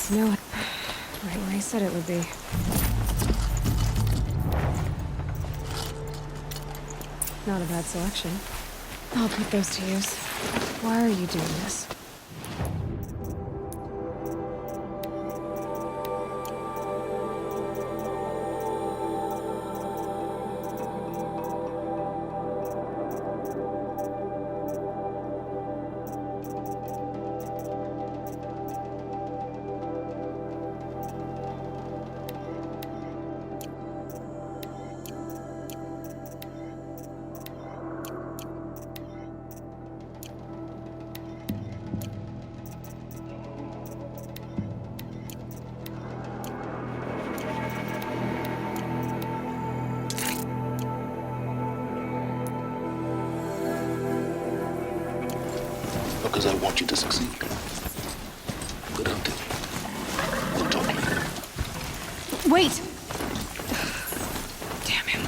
No, right where I said it would be. Not a bad selection. I'll put those to use. Why are you doing this? Because I want you to succeed. Good hunting. We'll talk later. Wait! Damn him.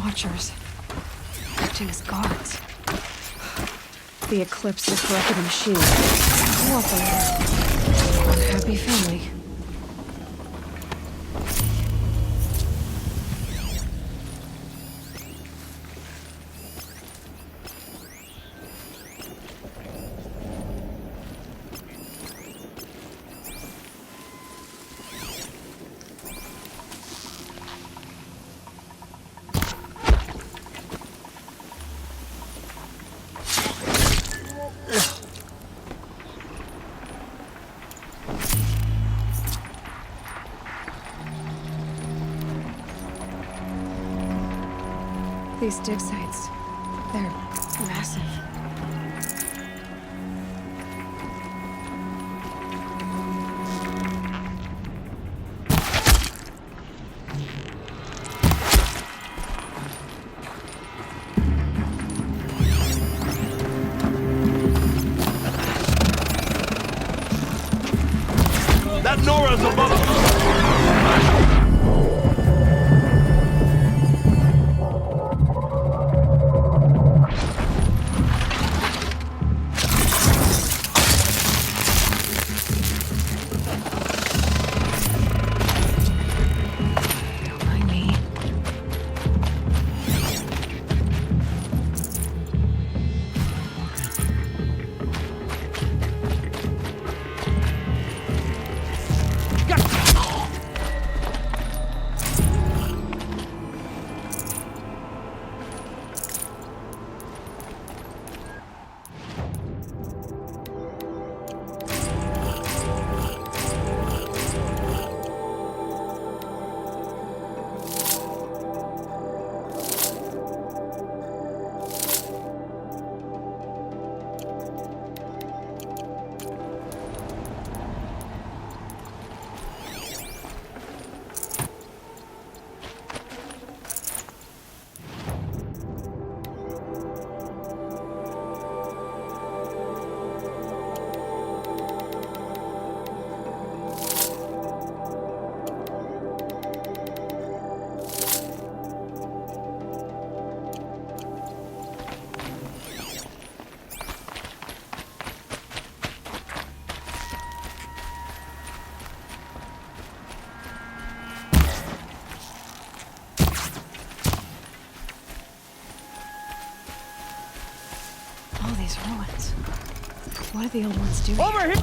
Watchers. Acting as guards. The Eclipse has corrupted the machine. Cooperator. Unhappy family. These dig sites, they're massive. That Nora's above us! Don't mind me. All these ruins. What are the old ones doing? Over here!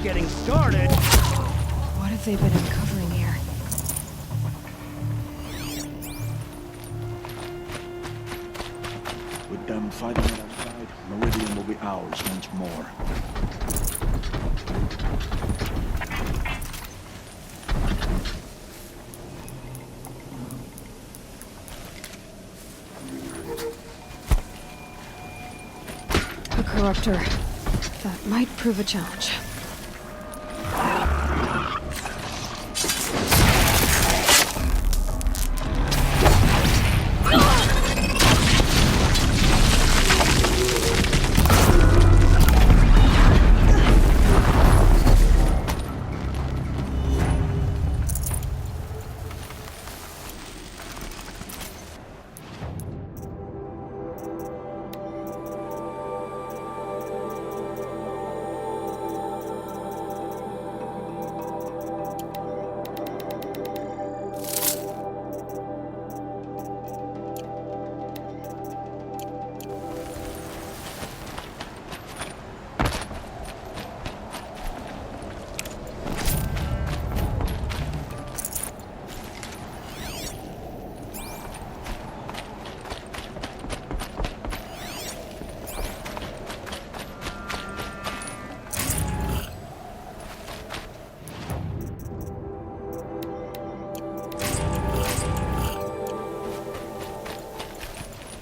Getting started. What have they been uncovering here? them fighting it outside, Meridian will be ours once more. A corruptor. That might prove a challenge.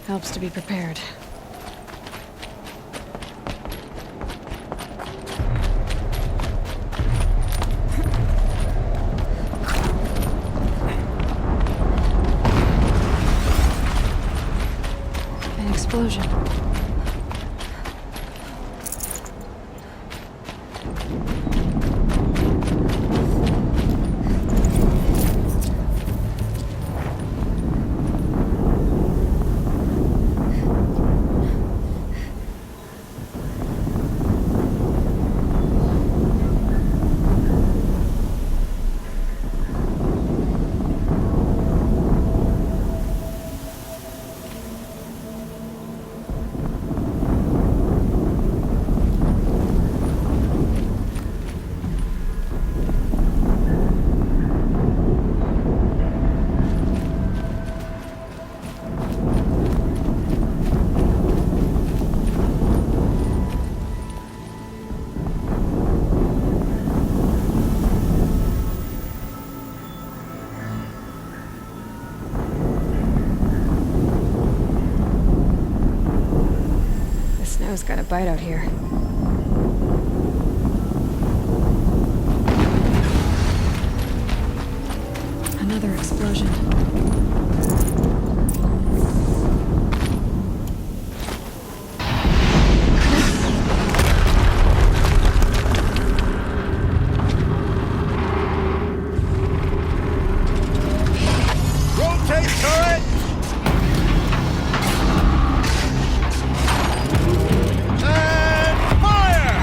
Helps to be prepared. An explosion. Snow's got a bite out here. Another explosion. Rotate turret! And fire!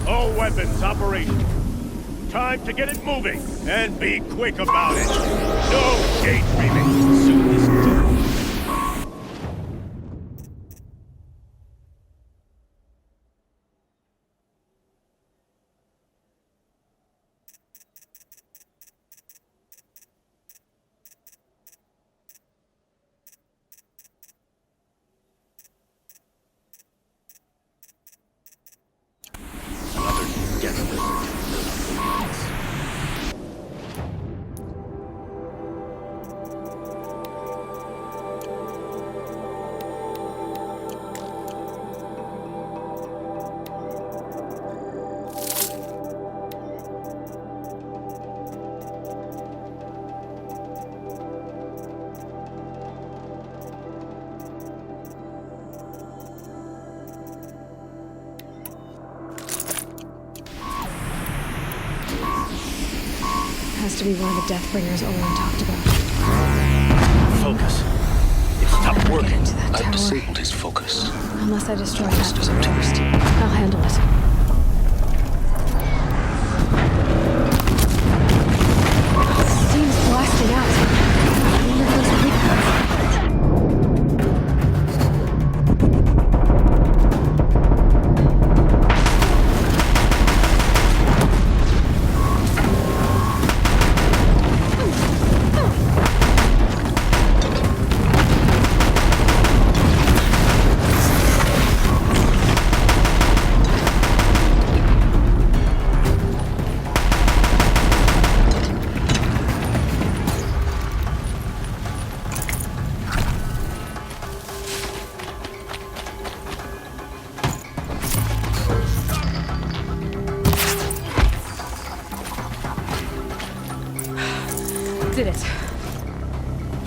All weapons operational. Time to get it moving, and be quick about it. No daydreaming. Soon is done. Another death lizard. Has to be one of the Deathbringers Olin talked about. Focus. It stopped Get working. into that I've tower. disabled his focus. Unless I destroy Focus that doesn't door do first. it. I'll handle it. Steam's blasting out. I wonder if there's a weak point.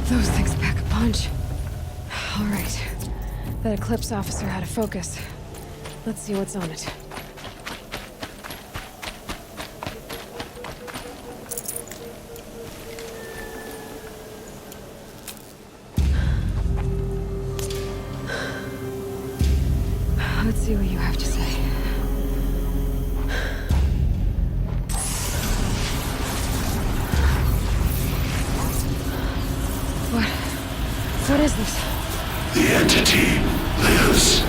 Those things pack a punch. All right. That Eclipse officer had a focus. Let's see what's on it. Let's see what you have to say. What is this? The entity lives.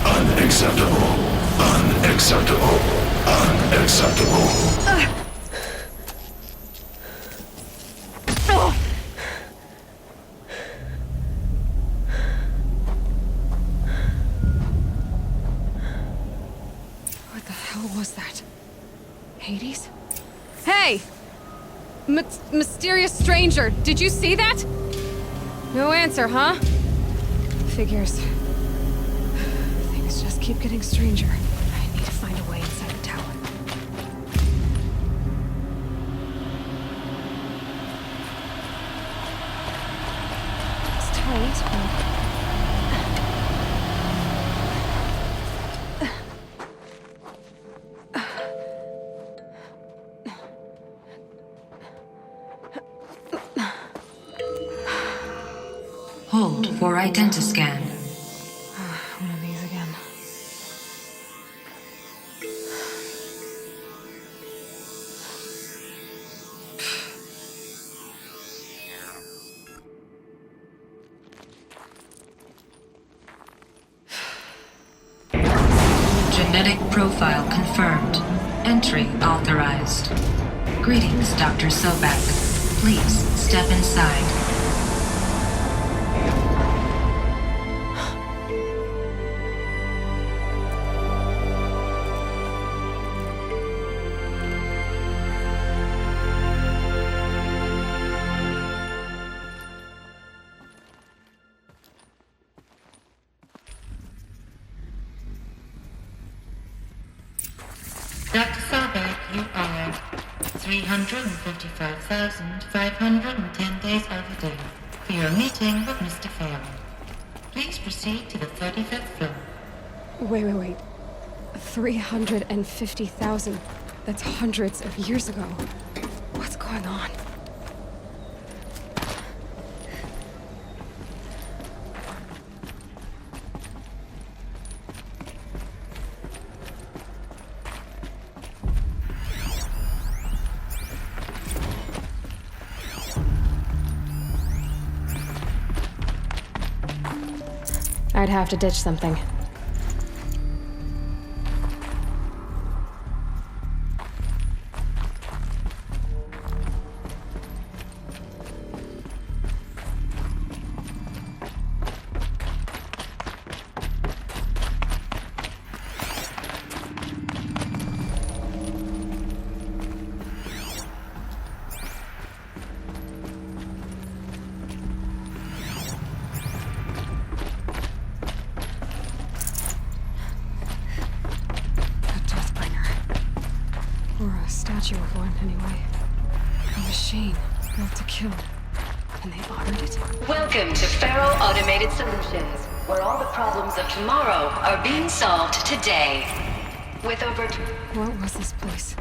Unacceptable. Unacceptable. Unacceptable. What the hell was that? Hades? Hey! Mysterious stranger, did you see that? No answer, huh? Figures. Things just keep getting stranger. I need to find a way inside the tower. It's tight, but... Hold for identiscan. One of these again. Genetic profile confirmed. Entry authorized. Greetings, Dr. Sobek. Please step inside. Dr. Sobek, you are 355,510 days overdue for your meeting with Mr. Fairley. Please proceed to the 35th floor. Wait. 350,000. That's hundreds of years ago. What's going on? I'd have to ditch something. Statue of one, anyway. A machine built to kill. And they honored it? Welcome to Faro Automated Solutions, where all the problems of tomorrow are being solved today. With over... What was this place?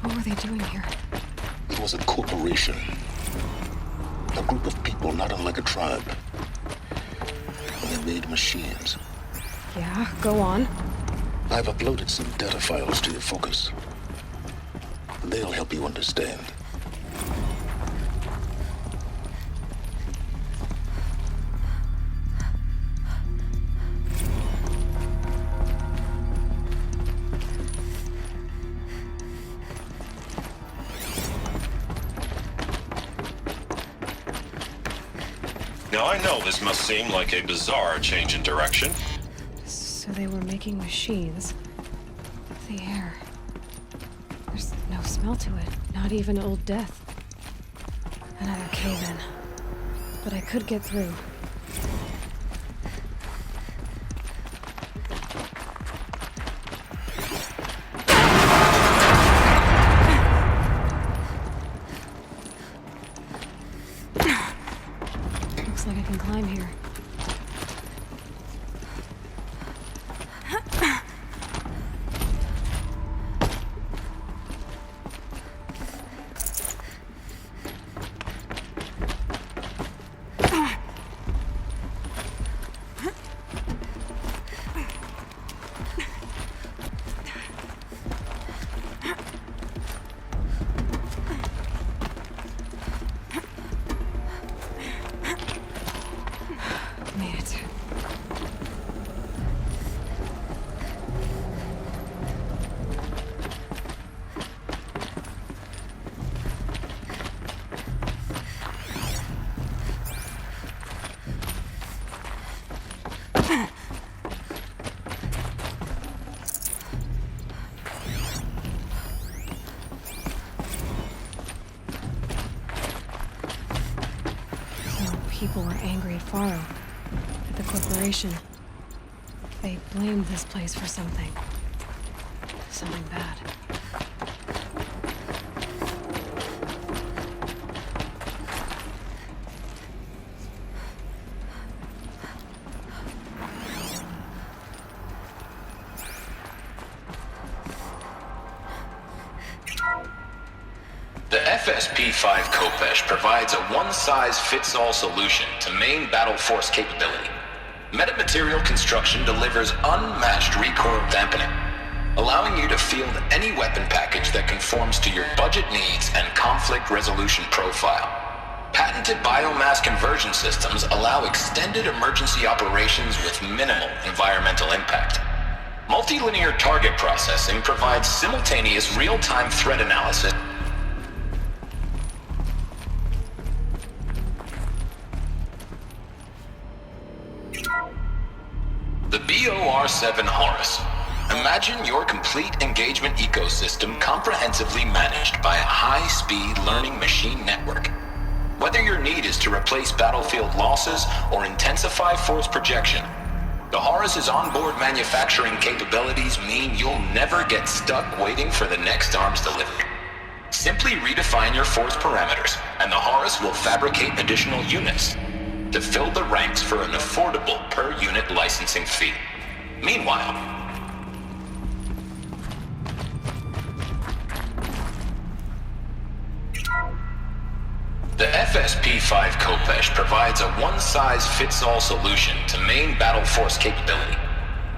What were they doing here? It was a corporation. A group of people not unlike a tribe. And they made machines. Yeah, go on. I've uploaded some data files to your focus. They'll help you understand. Now I know this must seem like a bizarre change in direction. So they were making machines. The air. There's no smell to it. Not even Old Death. Another cave-in. But I could get through. Looks like I can climb here. Made it. So people were angry at Faro. The corporation. They blamed this place for something. Something bad. The FSP-5 Khopesh provides a one-size-fits-all solution to main battle force capability. Metamaterial construction delivers unmatched recoil dampening, allowing you to field any weapon package that conforms to your budget needs and conflict resolution profile. Patented biomass conversion systems allow extended emergency operations with minimal environmental impact. Multilinear target processing provides simultaneous real-time threat analysis. The BOR-7 Horus. Imagine your complete engagement ecosystem comprehensively managed by a high-speed learning machine network. Whether your need is to replace battlefield losses or intensify force projection, the Horus's onboard manufacturing capabilities mean you'll never get stuck waiting for the next arms delivery. Simply redefine your force parameters, and the Horus will fabricate additional units to fill the ranks for an affordable per-unit licensing fee. Meanwhile, the FSP-5 Khopesh provides a one-size-fits-all solution to main battle force capability.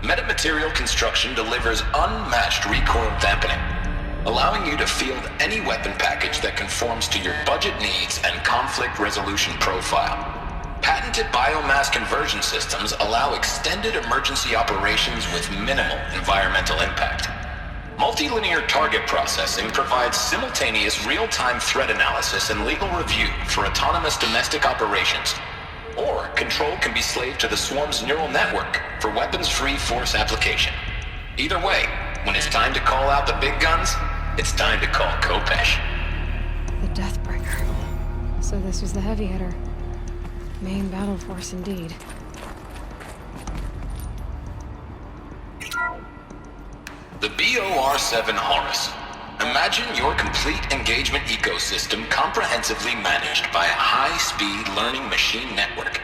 Metamaterial construction delivers unmatched recoil dampening, allowing you to field any weapon package that conforms to your budget needs and conflict resolution profile. Patented biomass conversion systems allow extended emergency operations with minimal environmental impact. Multilinear target processing provides simultaneous real-time threat analysis and legal review for autonomous domestic operations. Or control can be slaved to the Swarm's neural network for weapons-free force application. Either way, when it's time to call out the big guns, it's time to call Khopesh. The Deathbringer. So this was the heavy hitter. Main battle force indeed. The BOR-7 Horus. Imagine your complete engagement ecosystem comprehensively managed by a high-speed learning machine network.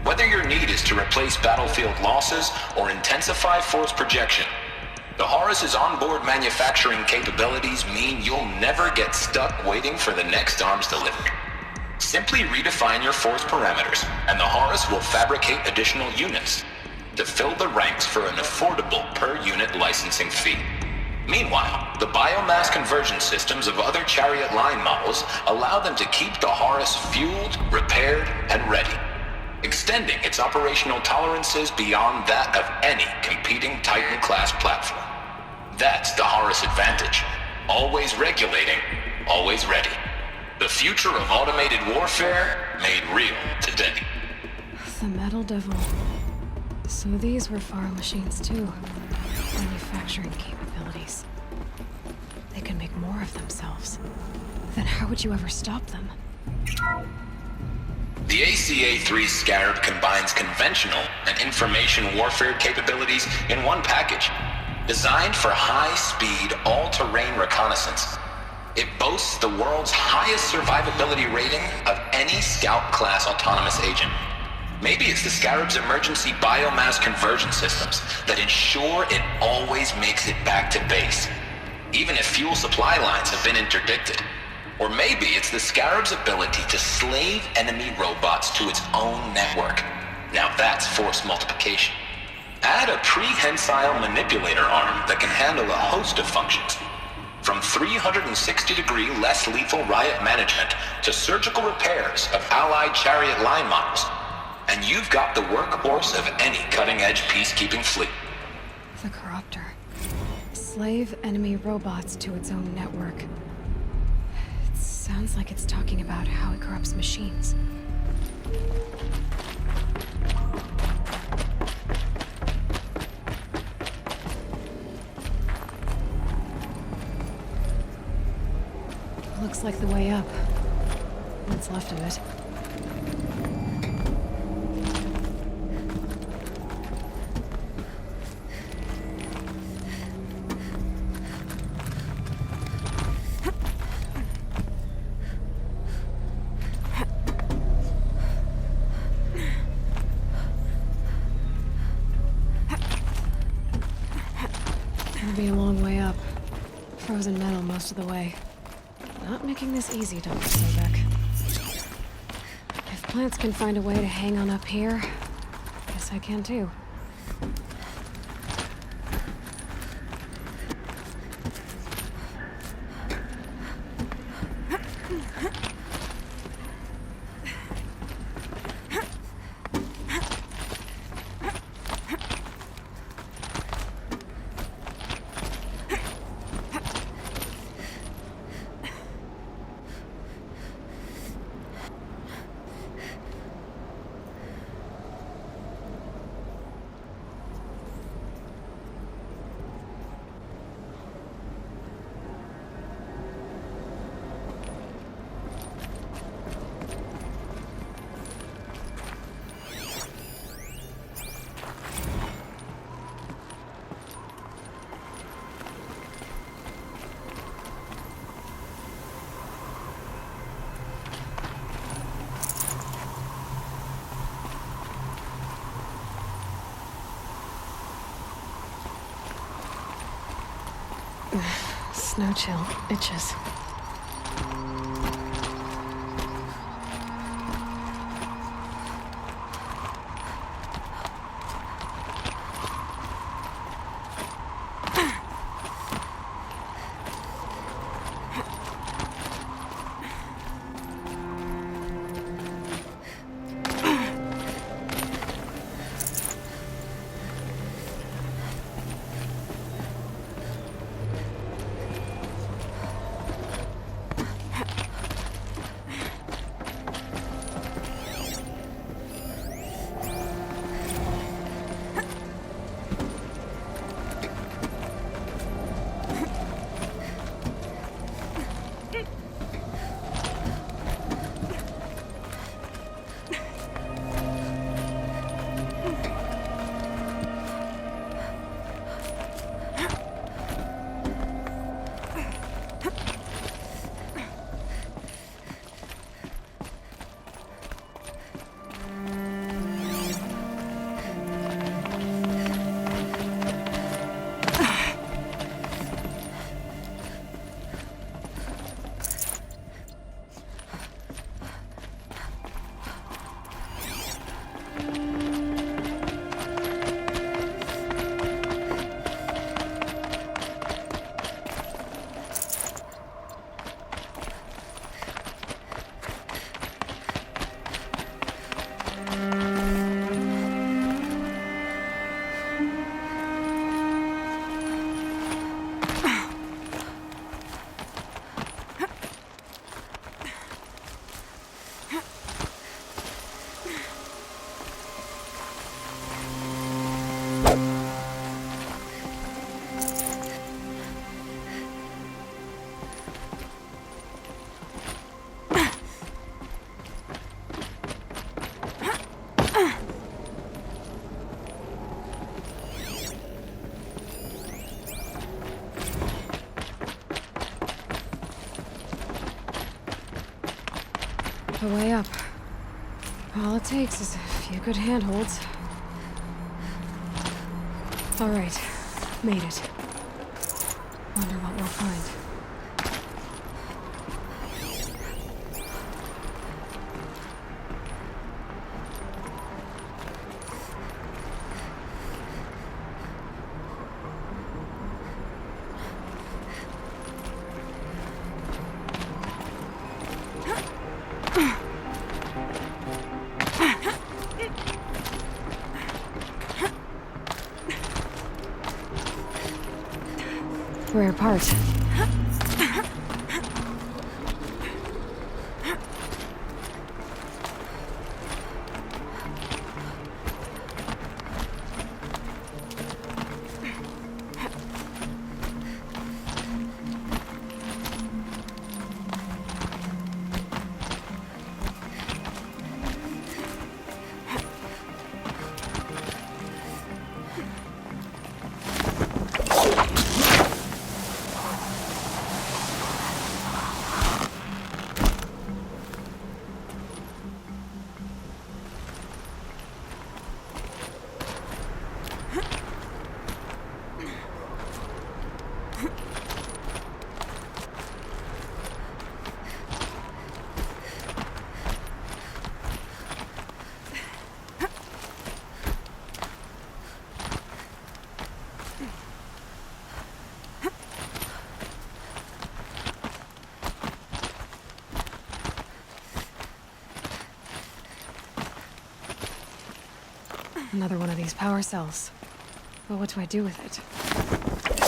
Whether your need is to replace battlefield losses or intensify force projection, the Horus's onboard manufacturing capabilities mean you'll never get stuck waiting for the next arms delivery. Simply redefine your force parameters, and the Horus will fabricate additional units to fill the ranks for an affordable per-unit licensing fee. Meanwhile, the biomass conversion systems of other Chariot line models allow them to keep the Horus fueled, repaired, and ready, extending its operational tolerances beyond that of any competing Titan-class platform. That's the Horus advantage. Always regulating, always ready. The future of automated warfare made real today. The Metal Devil. So these were Faro machines too. Manufacturing capabilities. They can make more of themselves. Then how would you ever stop them? The ACA-3 Scarab combines conventional and information warfare capabilities in one package. Designed for high-speed, all-terrain reconnaissance, it boasts the world's highest survivability rating of any Scout-class autonomous agent, Maybe it's the Scarab's emergency biomass conversion systems that ensure it always makes it back to base, even if fuel supply lines have been interdicted. Or maybe it's the Scarab's ability to slave enemy robots to its own network. Now that's force multiplication. Add a prehensile manipulator arm that can handle a host of functions, from 360-degree less lethal riot management to surgical repairs of Allied chariot line models. And you've got the workhorse of any cutting-edge peacekeeping fleet. The Corruptor. Slave enemy robots to its own network. It sounds like it's talking about how it corrupts machines. Looks like the way up. What's left of it. It'll be a long way up. Frozen metal most of the way. Not making this easy, Dr. Sobek. If plants can find a way to hang on up here, guess I can too. Snow chill itches. The way up. All it takes is a few good handholds. All right, made it. Wonder what we'll find. Rare part. Another one of these power cells. But what do I do with it?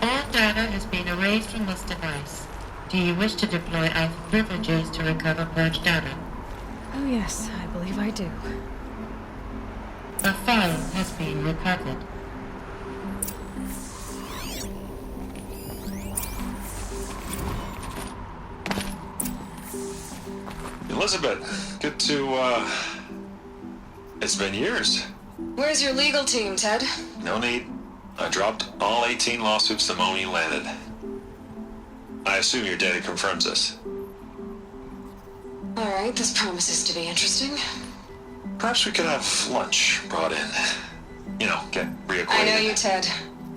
All data has been erased from this device. Do you wish to deploy Alpha privileges to recover purged data? Oh yes, I believe I do. A file has been recovered. Elizabeth, good to, It's been years. Where's your legal team, Ted? No need. I dropped all 18 lawsuits the moment you landed. I assume your data confirms this. All right, this promises to be interesting. Perhaps we could have lunch brought in. You know, get reacquainted. I know you, Ted.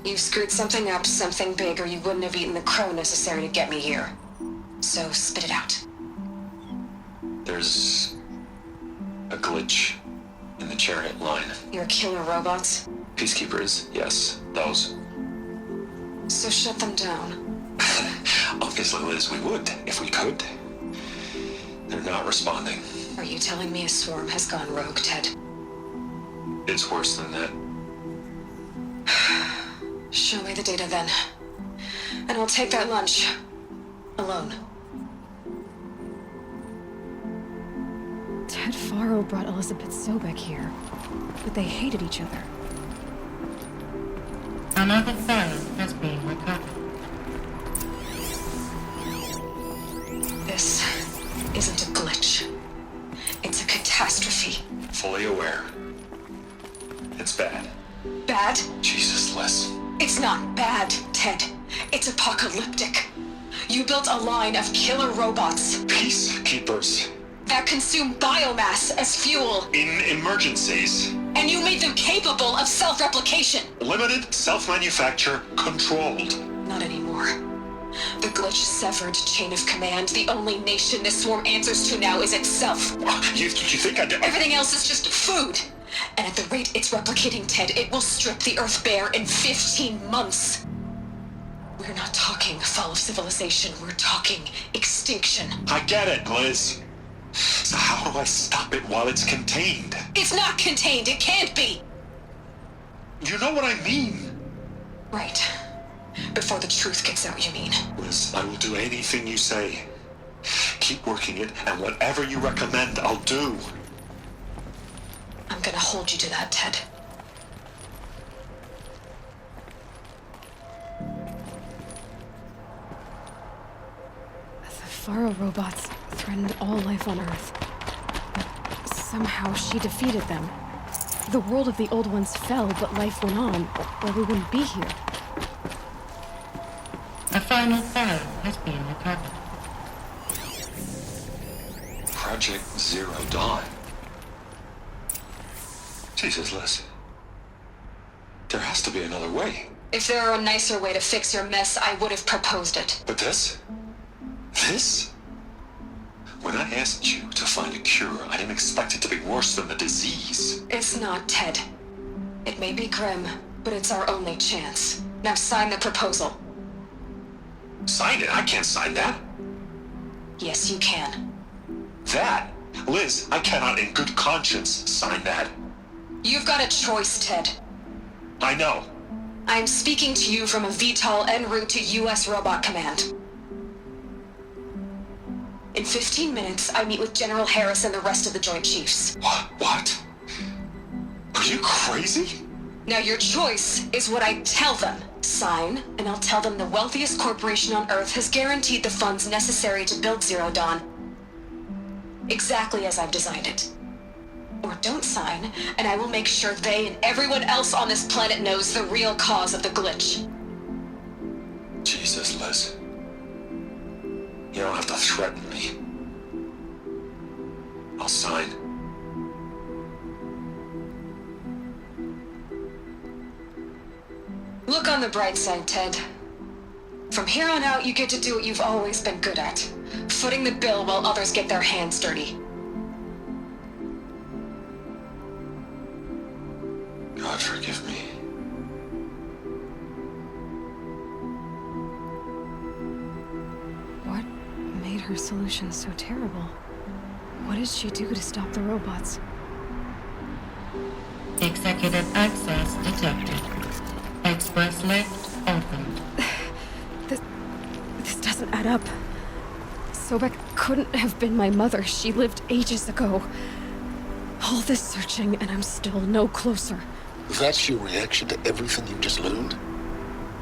You've screwed something up, something big, or you wouldn't have eaten the crow necessary to get me here. So spit it out. There's a glitch in the chariot line. Your killer robots? Peacekeepers, yes, those. So shut them down. Obviously, Liz, we would, if we could. They're not responding. Are you telling me a swarm has gone rogue, Ted? It's worse than that. Show me the data then. And I'll take that lunch. Alone. Ted Faro brought Elizabeth Sobek here, but they hated each other. Another file has been recovered. This isn't a glitch. It's a catastrophe. Fully aware. It's bad. Bad? Jesus, Liz. It's not bad, Ted. It's apocalyptic. You built a line of killer robots Peacekeepers. that consume biomass as fuel, In emergencies. and you made them capable of self-replication. Limited, self-manufacture, controlled. Not anymore. The glitch severed chain of command. The only nation this swarm answers to now is itself. You think I did? Everything else is just food. And at the rate it's replicating, Ted, it will strip the Earth bare in 15 months. We're not talking fall of civilization. We're talking extinction. I get it, Liz. So how do I stop it while it's contained? It's not contained. It can't be. You know what I mean? Right. Before the truth gets out, you mean? Liz, I will do anything you say. Keep working it, and whatever you recommend, I'll do. I'm gonna hold you to that, Ted. The Faro robots threatened all life on Earth. But somehow she defeated them. The world of the Old Ones fell, but life went on, or we wouldn't be here. A final file has been recovered. Project Zero Dawn. Jesus, Liz. There has to be another way. If there were a nicer way to fix your mess, I would have proposed it. But this? This? When I asked you to find a cure, I didn't expect it to be worse than the disease. It's not, Ted. It may be grim, but it's our only chance. Now sign the proposal. Sign it? I can't sign that. Yes, you can. That? Liz, I cannot in good conscience sign that. You've got a choice, Ted. I know. I'm speaking to you from a VTOL en route to U.S. Robot Command. In 15 minutes, I meet with General Harris and the rest of the Joint Chiefs. What? Are you crazy? Now your choice is what I tell them. Sign, and I'll tell them the wealthiest corporation on Earth has guaranteed the funds necessary to build Zero Dawn. Exactly as I've designed it. Or don't sign, and I will make sure they and everyone else on this planet knows the real cause of the glitch. Jesus, Liz. You don't have to threaten me. I'll sign. Look on the bright side, Ted. From here on out, you get to do what you've always been good at. Footing the bill while others get their hands dirty. God forgive me. What made her solution so terrible? What did she do to stop the robots? Executive access detected. Express lift opened. This doesn't add up. Sobek couldn't have been my mother. She lived ages ago. All this searching, and I'm still no closer. That's your reaction to everything you just learned?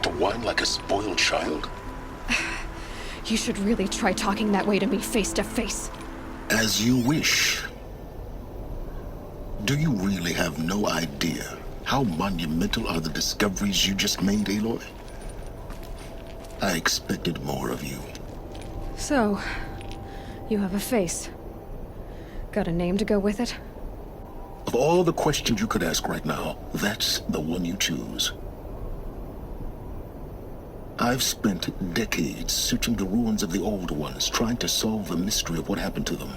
To whine like a spoiled child? You should really try talking that way to me face to face. As you wish. Do you really have no idea how monumental are the discoveries you just made, Aloy? I expected more of you. So, you have a face. Got a name to go with it? Of all the questions you could ask right now, that's the one you choose. I've spent decades searching the ruins of the Old Ones, trying to solve the mystery of what happened to them.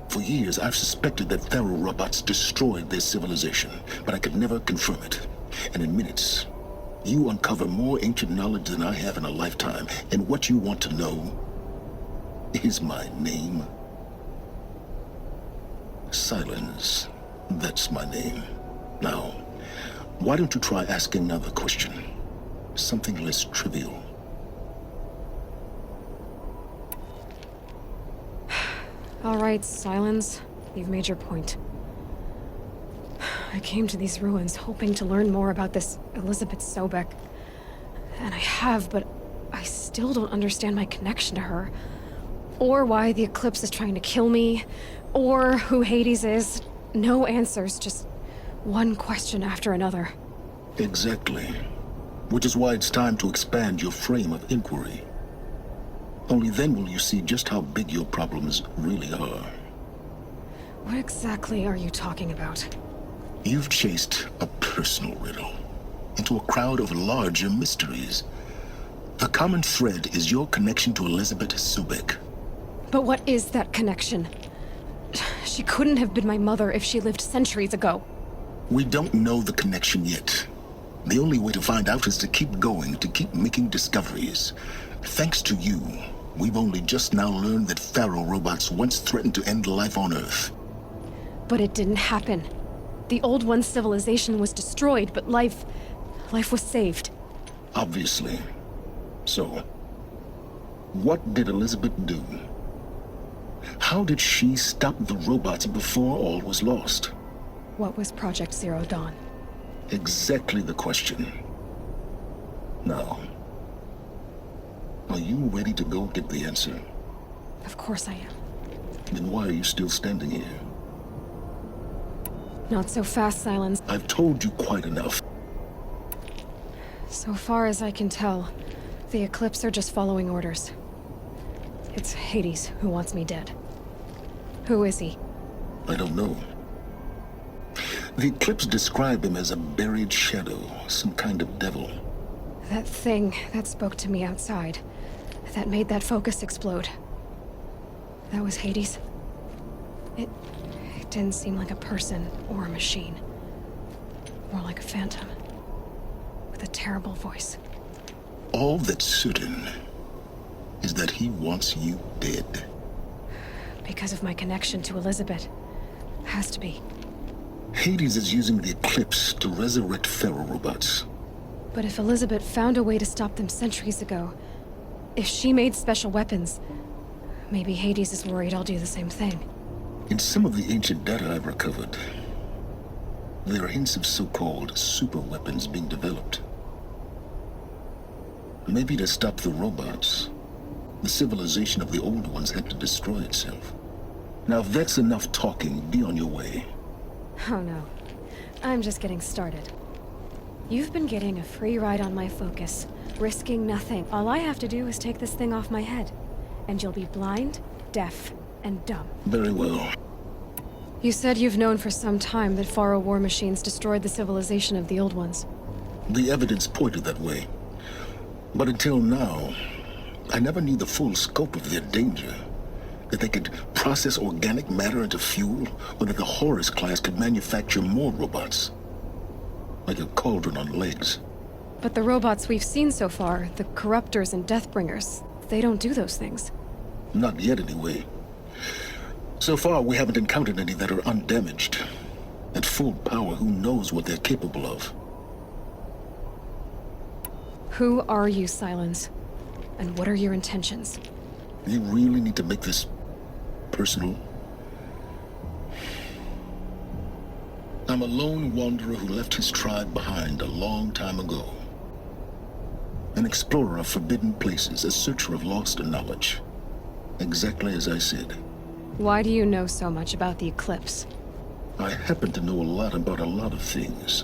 For years, I've suspected that Faro robots destroyed their civilization, but I could never confirm it. And in minutes, you uncover more ancient knowledge than I have in a lifetime, and what you want to know is my name. Silence. That's my name. Now, why don't you try asking another question? Something less trivial. All right, Silence. You've made your point. I came to these ruins hoping to learn more about this Elizabeth Sobek. And I have, but I still don't understand my connection to her. Or why the Eclipse is trying to kill me. Or who Hades is. No answers, just one question after another. Exactly. Which is why it's time to expand your frame of inquiry. Only then will you see just how big your problems really are. What exactly are you talking about? You've chased a personal riddle into a crowd of larger mysteries. The common thread is your connection to Elizabeth Sobek. But what is that connection? She couldn't have been my mother if she lived centuries ago. We don't know the connection yet. The only way to find out is to keep going, to keep making discoveries. Thanks to you, we've only just now learned that Faro robots once threatened to end life on Earth. But it didn't happen. The Old One's civilization was destroyed, but life was saved. Obviously. So, what did Elizabeth do? How did she stop the robots before all was lost? What was Project Zero Dawn? Exactly the question. Now, are you ready to go get the answer? Of course I am. Then why are you still standing here? Not so fast, Silence. I've told you quite enough. So far as I can tell, the Eclipse are just following orders. It's Hades who wants me dead. Who is he? I don't know. The Eclipse describe him as a buried shadow, some kind of devil. That thing that spoke to me outside, that made that focus explode. That was Hades? It didn't seem like a person or a machine. More like a phantom. With a terrible voice. All that's certain is that he wants you dead. Because of my connection to Elizabeth. Has to be. Hades is using the Eclipse to resurrect ferrorobots. But if Elizabeth found a way to stop them centuries ago, if she made special weapons, maybe Hades is worried I'll do the same thing. In some of the ancient data I've recovered, there are hints of so-called super weapons being developed. Maybe to stop the robots, the civilization of the old ones had to destroy itself. Now if that's enough talking, be on your way. Oh no. I'm just getting started. You've been getting a free ride on my focus, risking nothing. All I have to do is take this thing off my head, and you'll be blind, deaf, and dumb. Very well. You said you've known for some time that Faro war machines destroyed the civilization of the old ones. The evidence pointed that way. But until now, I never knew the full scope of their danger. That they could process organic matter into fuel, or that the Horus class could manufacture more robots. Like a cauldron on legs. But the robots we've seen so far, the Corruptors and Deathbringers, they don't do those things. Not yet, anyway. So far, we haven't encountered any that are undamaged. At full power, who knows what they're capable of? Who are you, Silence? And what are your intentions? You really need to make this personal? I'm a lone wanderer who left his tribe behind a long time ago. An explorer of forbidden places, a searcher of lost knowledge. Exactly as I said. Why do you know so much about the Eclipse? I happen to know a lot about a lot of things.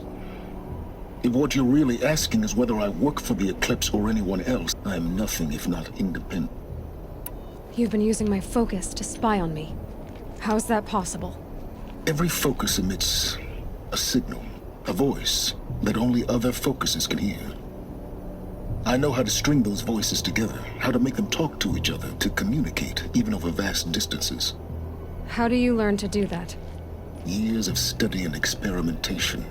If what you're really asking is whether I work for the Eclipse or anyone else, I am nothing if not independent. You've been using my focus to spy on me. How's that possible? Every focus emits a signal, a voice that only other focuses can hear. I know how to string those voices together, how to make them talk to each other, to communicate, even over vast distances. How do you learn to do that? Years of study and experimentation.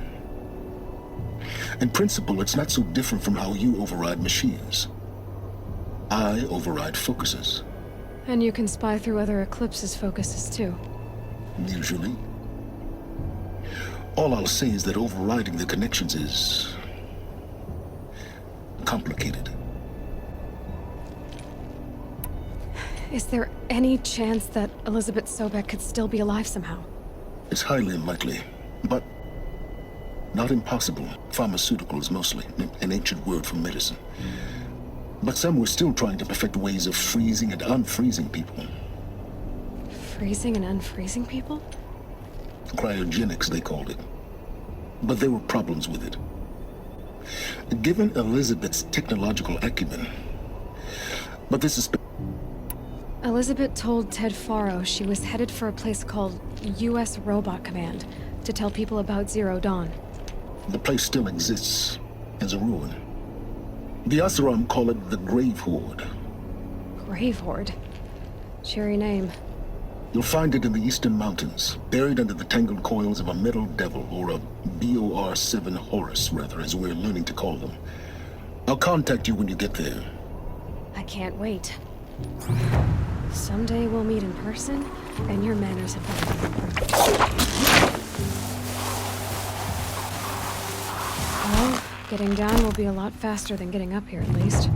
In principle, it's not so different from how you override machines. I override focuses. And you can spy through other Eclipse's focuses too. Usually. All I'll say is that overriding the connections is complicated. Is there any chance that Elizabeth Sobek could still be alive somehow? It's highly unlikely, but not impossible. Pharmaceuticals mostly, an ancient word for medicine. But some were still trying to perfect ways of freezing and unfreezing people. Freezing and unfreezing people? Cryogenics, they called it. But there were problems with it. Given Elizabeth's technological acumen. But this is... Elizabeth told Ted Faro she was headed for a place called U.S. Robot Command to tell people about Zero Dawn. The place still exists as a ruin. The Oseram call it the Grave Horde. Grave Horde? Cheery name. You'll find it in the Eastern Mountains, buried under the tangled coils of a metal devil, or a BOR-7 Horus, rather, as we're learning to call them. I'll contact you when you get there. I can't wait. Someday we'll meet in person, and your manners have got to be improved. Well, getting down will be a lot faster than getting up here, at least.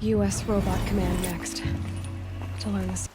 U.S. Robot Command next. To learn this.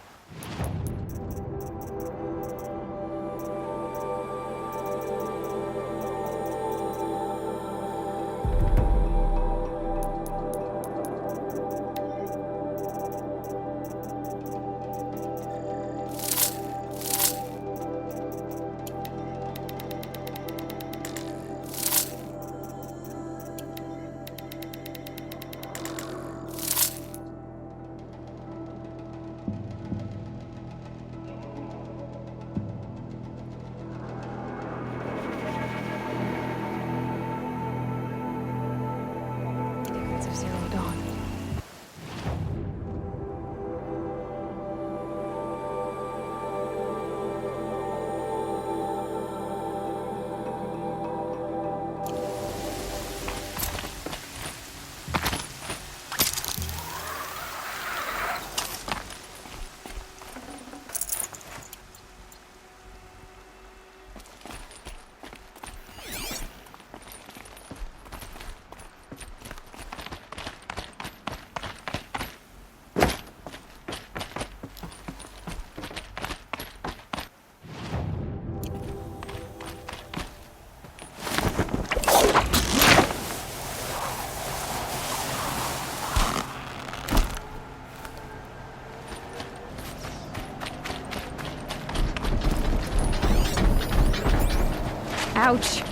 Ouch!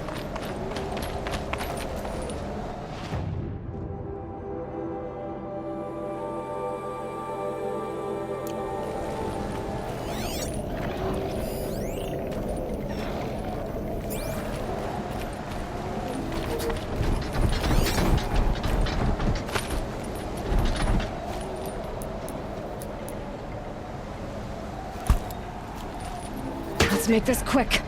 Let's make this quick.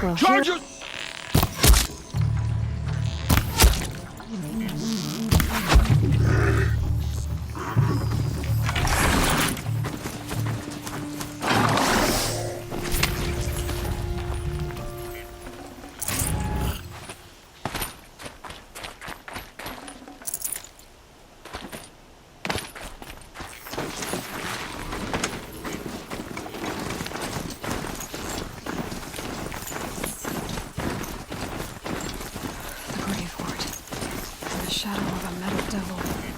Well, Charger! the Gravewort. In the shadow of a metal devil.